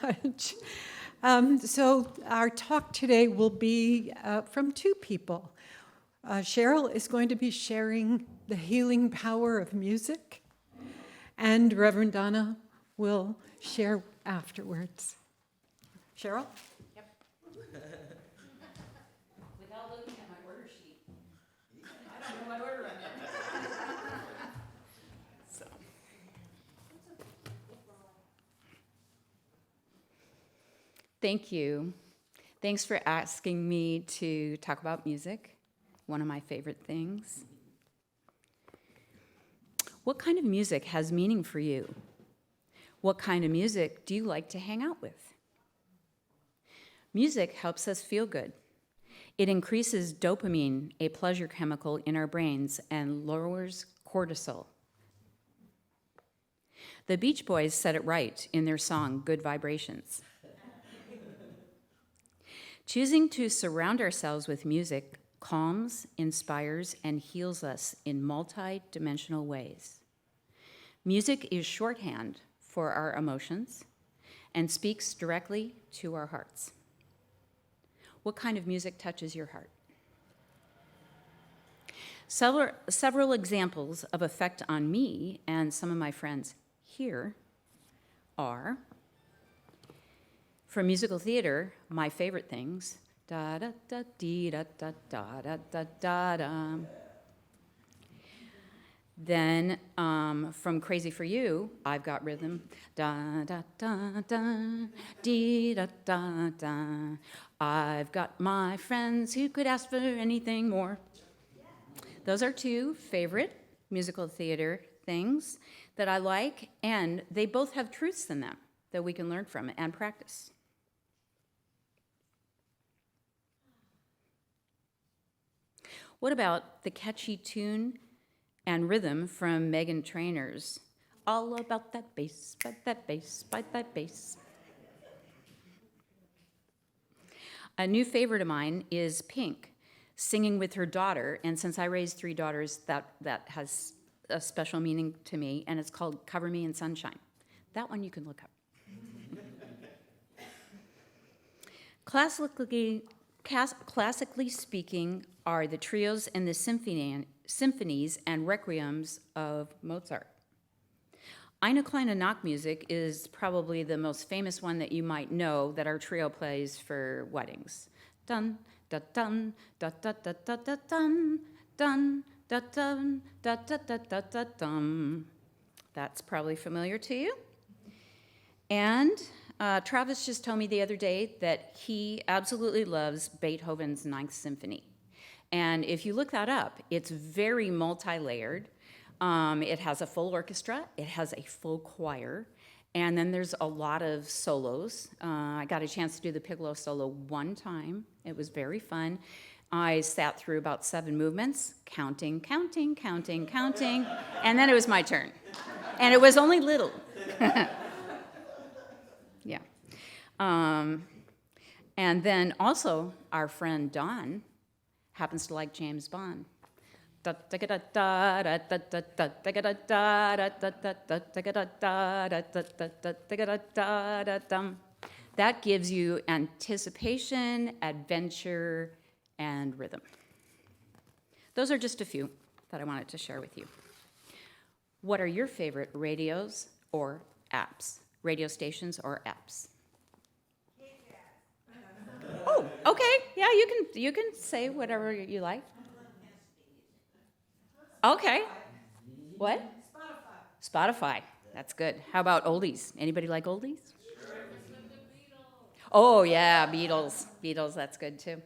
much. So our talk today will be from two people. Cheryl is going to be sharing the healing power of music, and Reverend Donna will share afterwards. Cheryl? Yep. Without looking at my order sheet. I don't know what order I'm in. So. Thank you. Thanks for asking me to talk about music, one of my favorite things. What kind of music has meaning for you? What kind of music do you like to hang out with? Music helps us feel good. It increases dopamine, a pleasure chemical in our brains, and lowers cortisol. The Beach Boys said it right in their song, Good Vibrations. Choosing to surround ourselves with music calms, inspires, and heals us in multi-dimensional ways. Music is shorthand for our emotions and speaks directly to our hearts. What kind of music touches your heart? Several examples of effect on me and some of my friends here are, from musical theater, my favorite things, da da da dee da da da da da da da. Then from Crazy for You, I've got rhythm, da da da da dee da da da. I've got my friends who could ask for anything more. Those are two favorite musical theater things that I like, and they both have truths in them that we can learn from and practice. What about the catchy tune and rhythm from Meghan Trainor's All About That Bass, Bite That Bass, Bite That Bass? A new favorite of mine is Pink, singing with her daughter, and since I raised 3 daughters, that has a special meaning to me, and it's called Cover Me in Sunshine. That one you can look up. Classically speaking, are the trios and the symphonies and requiems of Mozart. Eine kleine Nachtmusik is probably the most famous one that you might know that our trio plays for weddings. Dun, da dun, da da da da da dun, dun, da dun, da da da da da dum. That's probably familiar to you. And Travis just told me the other day that he absolutely loves Beethoven's Ninth Symphony. And if you look that up, it's very multi-layered. It has a full orchestra, it has a full choir, and then there's a lot of solos. I got a chance to do the piccolo solo one time. It was very fun. I sat through about 7 movements, counting, and then it was my turn. And it was only little. Yeah. And then also our friend Don happens to like James Bond. That gives you anticipation, adventure, and rhythm. Those are just a few that I wanted to share with you. What are your favorite radios or apps? Radio stations or apps? Oh, okay. Yeah, you can say whatever you like. Okay. What? Spotify. That's good. How about oldies? Anybody like oldies? Oh, yeah, Beatles. Beatles, that's good too.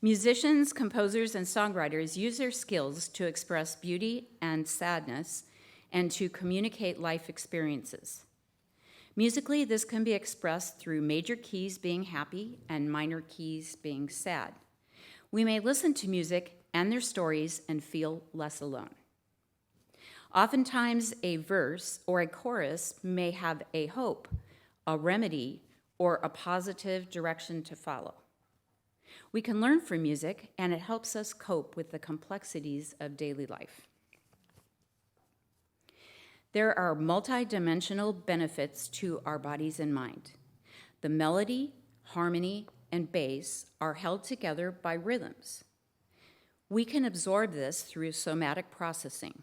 Musicians, composers, and songwriters use their skills to express beauty and sadness and to communicate life experiences. Musically, this can be expressed through major keys being happy and minor keys being sad. We may listen to music and their stories and feel less alone. Oftentimes, a verse or a chorus may have a hope, a remedy, or a positive direction to follow. We can learn from music, and it helps us cope with the complexities of daily life. There are multidimensional benefits to our bodies and mind. The melody, harmony, and bass are held together by rhythms. We can absorb this through somatic processing.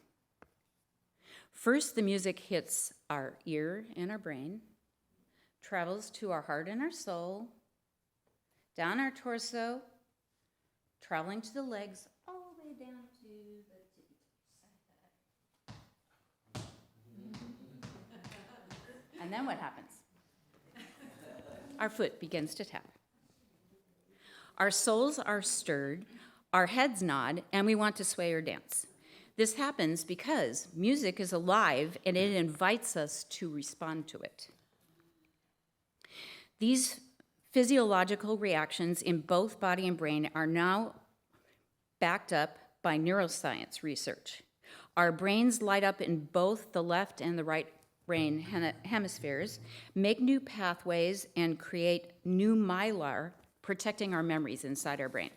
First, the music hits our ear and our brain, travels to our heart and our soul, down our torso, traveling to the legs, all the way down to the tippy toes. And then what happens? Our foot begins to tap. Our souls are stirred, our heads nod, and we want to sway or dance. This happens because music is alive and it invites us to respond to it. These physiological reactions in both body and brain are now backed up by neuroscience research. Our brains light up in both the left and the right brain hemispheres, make new pathways, and create new myelin, protecting our memories inside our brain.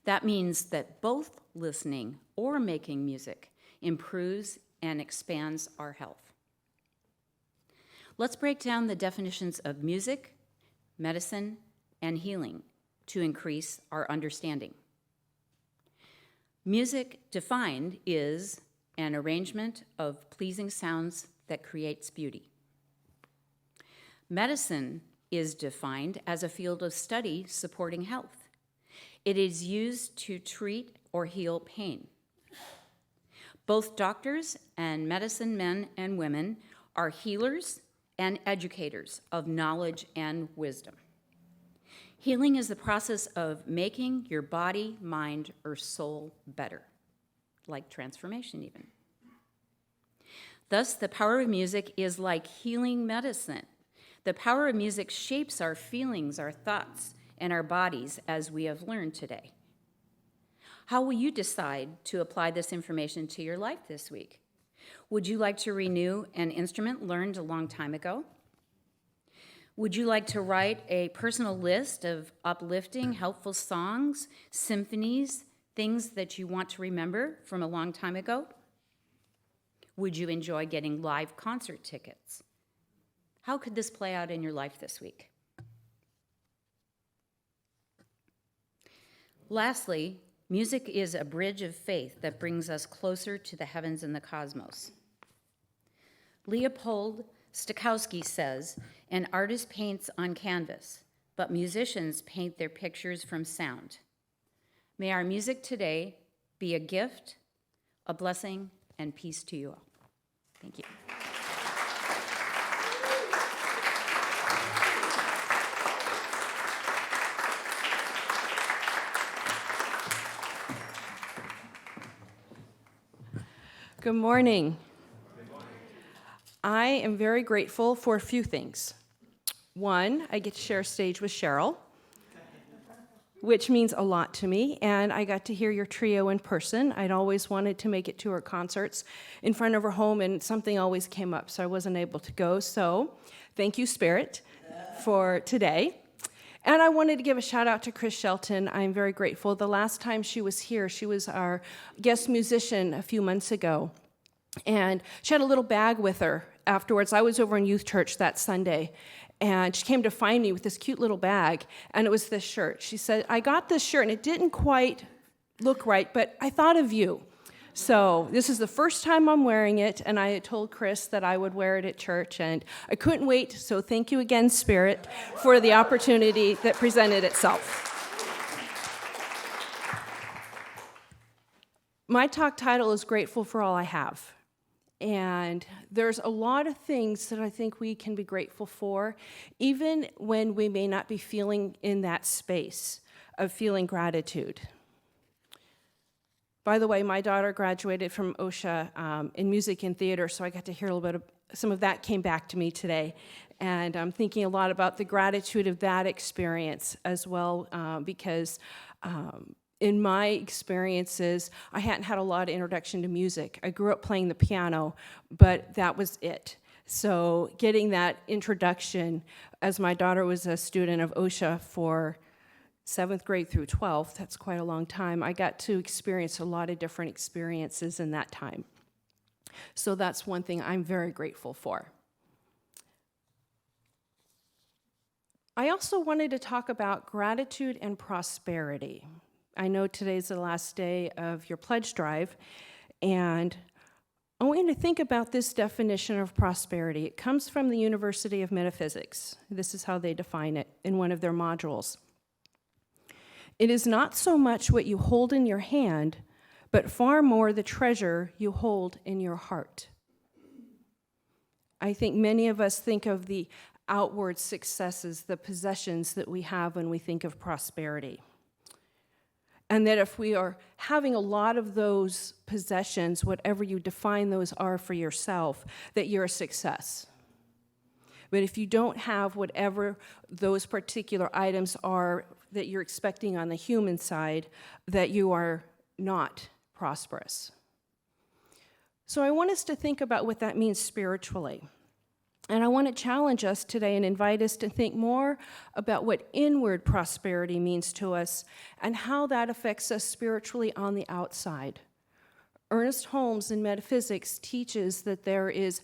That means that both listening or making music improves and expands our health. Let's break down the definitions of music, medicine, and healing to increase our understanding. Music defined is an arrangement of pleasing sounds that creates beauty. Medicine is defined as a field of study supporting health. It is used to treat or heal pain. Both doctors and medicine men and women are healers and educators of knowledge and wisdom. Healing is the process of making your body, mind, or soul better, like transformation even. Thus, the power of music is like healing medicine. The power of music shapes our feelings, our thoughts, and our bodies, as we have learned today. How will you decide to apply this information to your life this week? Would you like to renew an instrument learned a long time ago? Would you like to write a personal list of uplifting, helpful songs, symphonies, things that you want to remember from a long time ago? Would you enjoy getting live concert tickets? How could this play out in your life this week? Lastly, music is a bridge of faith that brings us closer to the heavens and the cosmos. Leopold Stokowski says, an artist paints on canvas, but musicians paint their pictures from sound. May our music today be a gift, a blessing, and peace to you all. Thank you. Good morning. I am very grateful for a few things. One, I get to share a stage with Cheryl, which means a lot to me, and I got to hear your trio in person. I'd always wanted to make it to her concerts in front of her home, and something always came up, so I wasn't able to go. So thank you, Spirit, for today. And I wanted to give a shout out to Chris Shelton. I'm very grateful. The last time she was here, she was our guest musician a few months ago. And she had a little bag with her afterwards. I was over in youth church that Sunday, and she came to find me with this cute little bag, and it was this shirt. She said, I got this shirt, and it didn't quite look right, but I thought of you. So this is the first time I'm wearing it, and I had told Chris that I would wear it at church, and I couldn't wait, so thank you again, Spirit, for the opportunity that presented itself. My talk title is Grateful for All I Have. And there's a lot of things that I think we can be grateful for, even when we may not be feeling in that space of feeling gratitude. By the way, my daughter graduated from OSHA in music and theater, so I got to hear a little bit of, some of that came back to me today. And I'm thinking a lot about the gratitude of that experience as well, because in my experiences, I hadn't had a lot of introduction to music. I grew up playing the piano, but that was it. So getting that introduction, as my daughter was a student of OSHA for 7th grade through 12th, that's quite a long time, I got to experience a lot of different experiences in that time. So that's one thing I'm very grateful for. I also wanted to talk about gratitude and prosperity. I know today's the last day of your pledge drive, and I want you to think about this definition of prosperity. It comes from the University of Metaphysics. This is how they define it in one of their modules. It is not so much what you hold in your hand, but far more the treasure you hold in your heart. I think many of us think of the outward successes, the possessions that we have when we think of prosperity. And that if we are having a lot of those possessions, whatever you define those are for yourself, that you're a success. But if you don't have whatever those particular items are that you're expecting on the human side, that you are not prosperous. So I want us to think about what that means spiritually. And I want to challenge us today and invite us to think more about what inward prosperity means to us and how that affects us spiritually on the outside. Ernest Holmes in Metaphysics teaches that there is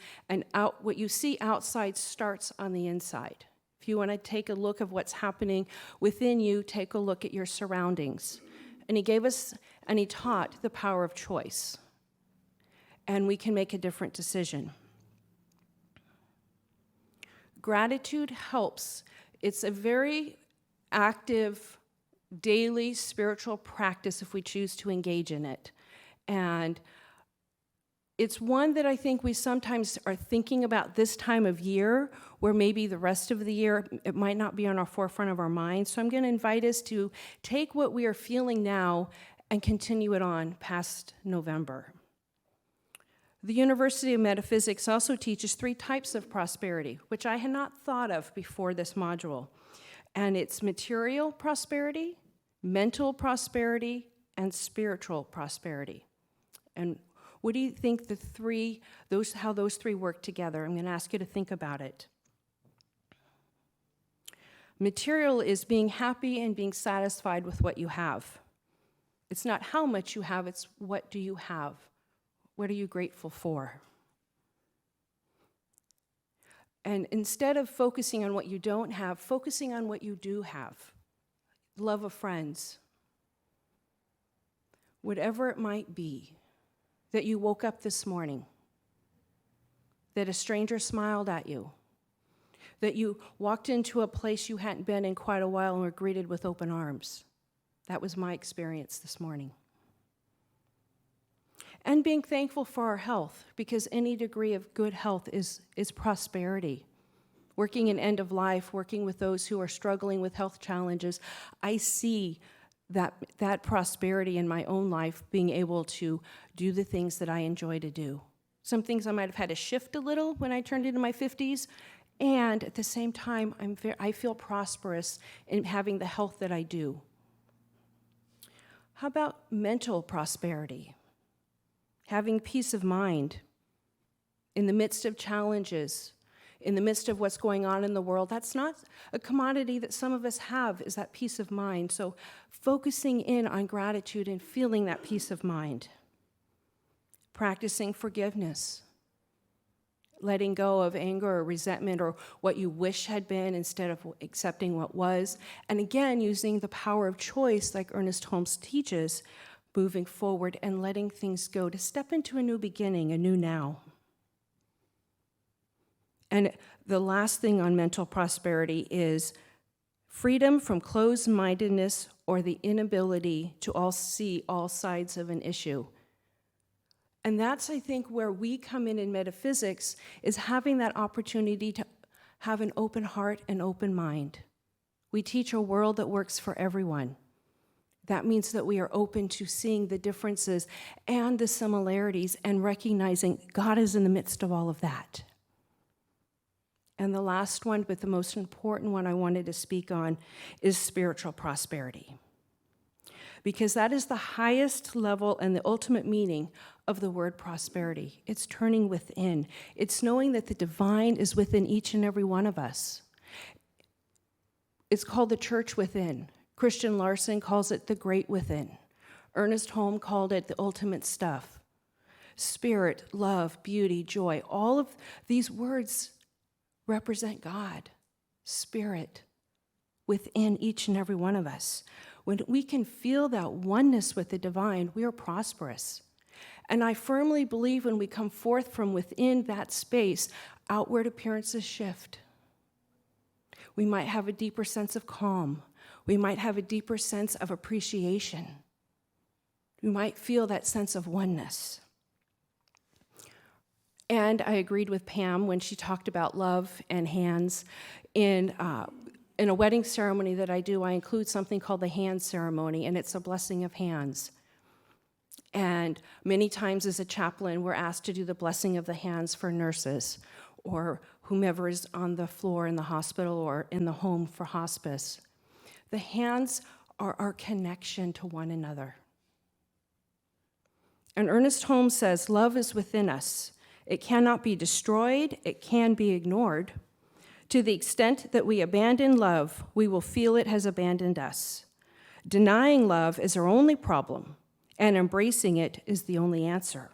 what you see outside starts on the inside. If you want to take a look of what's happening within you, take a look at your surroundings. And he taught the power of choice. And we can make a different decision. Gratitude helps. It's a very active, daily spiritual practice if we choose to engage in it. And it's one that I think we sometimes are thinking about this time of year, where maybe the rest of the year it might not be on our forefront of our minds. So I'm going to invite us to take what we are feeling now and continue it on past November. The University of Metaphysics also teaches 3 types of prosperity, which I had not thought of before this module. And it's material prosperity, mental prosperity, and spiritual prosperity. And what do you think how those 3 work together? I'm going to ask you to think about it. Material is being happy and being satisfied with what you have. It's not how much you have, it's what do you have. What are you grateful for? And instead of focusing on what you don't have, focusing on what you do have. Love of friends. Whatever it might be, that you woke up this morning, that a stranger smiled at you, that you walked into a place you hadn't been in quite a while and were greeted with open arms. That was my experience this morning. And being thankful for our health, because any degree of good health is prosperity. Working in end of life, working with those who are struggling with health challenges, I see that prosperity in my own life, being able to do the things that I enjoy to do. Some things I might have had to shift a little when I turned into my 50s, and at the same time, I feel prosperous in having the health that I do. How about mental prosperity? Having peace of mind in the midst of challenges, in the midst of what's going on in the world. That's not a commodity that some of us have, is that peace of mind. So focusing in on gratitude and feeling that peace of mind. Practicing forgiveness. Letting go of anger or resentment or what you wish had been instead of accepting what was. And again, using the power of choice like Ernest Holmes teaches, moving forward and letting things go to step into a new beginning, a new now. And the last thing on mental prosperity is freedom from closed-mindedness or the inability to see all sides of an issue. And that's, I think, where we come in metaphysics, is having that opportunity to have an open heart and open mind. We teach a world that works for everyone. That means that we are open to seeing the differences and the similarities and recognizing God is in the midst of all of that. And the last one, but the most important one I wanted to speak on, is spiritual prosperity. Because that is the highest level and the ultimate meaning of the word prosperity. It's turning within. It's knowing that the divine is within each and every one of us. It's called the church within. Christian Larson calls it the great within. Ernest Holmes called it the ultimate stuff. Spirit, love, beauty, joy. All of these words represent God, Spirit, within each and every one of us. When we can feel that oneness with the divine, we are prosperous. And I firmly believe when we come forth from within that space, outward appearances shift. We might have a deeper sense of calm. We might have a deeper sense of appreciation. We might feel that sense of oneness. And I agreed with Pam when she talked about love and hands. In a wedding ceremony that I do, I include something called the hand ceremony, and it's a blessing of hands. And many times as a chaplain, we're asked to do the blessing of the hands for nurses or whomever is on the floor in the hospital or in the home for hospice. The hands are our connection to one another. And Ernest Holmes says, love is within us. It cannot be destroyed. It can be ignored. To the extent that we abandon love, we will feel it has abandoned us. Denying love is our only problem, and embracing it is the only answer.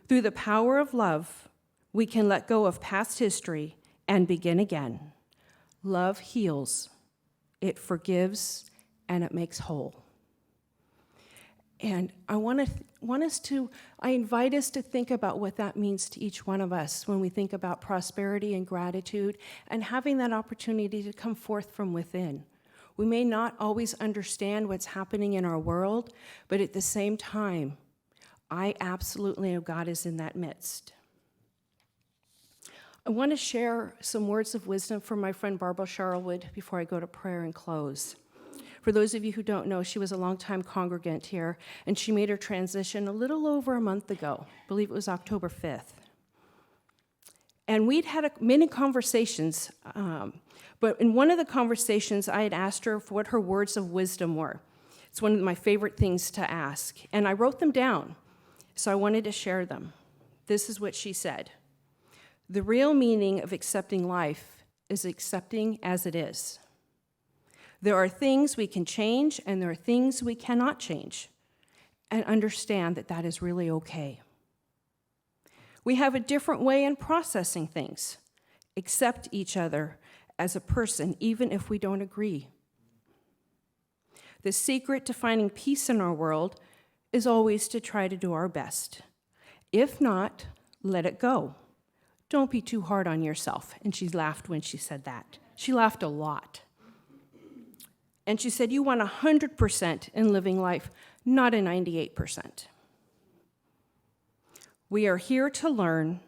Through the power of love, we can let go of past history and begin again. Love heals, it forgives, and it makes whole. And I invite us to think about what that means to each one of us when we think about prosperity and gratitude and having that opportunity to come forth from within. We may not always understand what's happening in our world, but at the same time, I absolutely know God is in that midst. I want to share some words of wisdom from my friend Barbara Charlwood before I go to prayer and close. For those of you who don't know, she was a longtime congregant here, and she made her transition a little over a month ago. I believe it was October 5th. And we'd had many conversations, but in one of the conversations, I had asked her what her words of wisdom were. It's one of my favorite things to ask, and I wrote them down, so I wanted to share them. This is what she said. The real meaning of accepting life is accepting as it is. There are things we can change, and there are things we cannot change, and understand that that is really okay. We have a different way in processing things. Accept each other as a person, even if we don't agree. The secret to finding peace in our world is always to try to do our best. If not, let it go. Don't be too hard on yourself. And she laughed when she said that. She laughed a lot. And she said, you want 100% in living life, not a 98%. We are here to learn.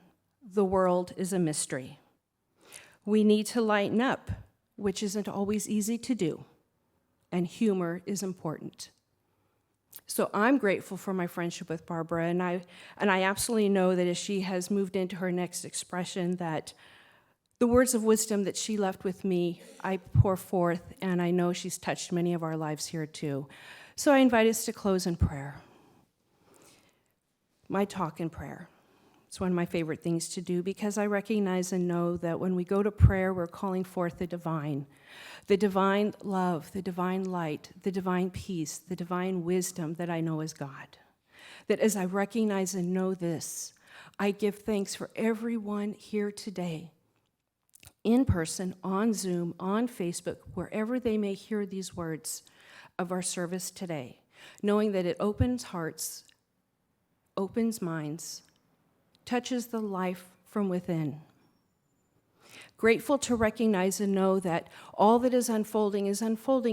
The world is a mystery. We need to lighten up, which isn't always easy to do. And humor is important. So I'm grateful for my friendship with Barbara, and I absolutely know that as she has moved into her next expression, that the words of wisdom that she left with me, I pour forth, and I know she's touched many of our lives here too. So I invite us to close in prayer. My talk in prayer. It's one of my favorite things to do because I recognize and know that when we go to prayer, we're calling forth the divine love, the divine light, the divine peace, the divine wisdom that I know is God. That as I recognize and know this, I give thanks for everyone here today, in person, on Zoom, on Facebook, wherever they may hear these words of our service today, knowing that it opens hearts, opens minds, touches the life from within. Grateful to recognize and know that all that is unfolding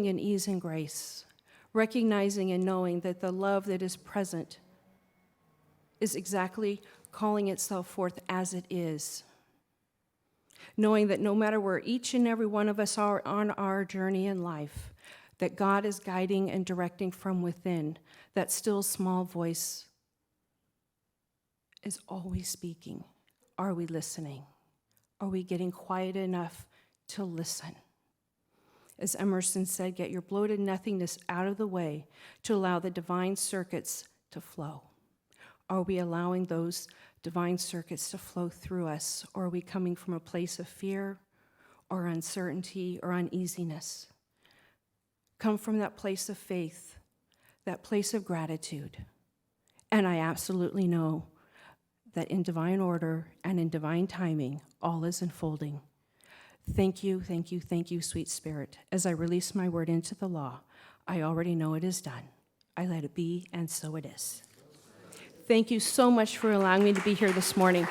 in ease and grace, recognizing and knowing that the love that is present is exactly calling itself forth as it is. Knowing that no matter where each and every one of us are on our journey in life, that God is guiding and directing from within, that still small voice is always speaking. Are we listening? Are we getting quiet enough to listen? As Emerson said, get your bloated nothingness out of the way to allow the divine circuits to flow. Are we allowing those divine circuits to flow through us, or are we coming from a place of fear or uncertainty or uneasiness? Come from that place of faith, that place of gratitude. And I absolutely know that in divine order and in divine timing, all is unfolding. Thank you, thank you, thank you, sweet Spirit. As I release my word into the law, I already know it is done. I let it be, and so it is. Thank you so much for allowing me to be here this morning.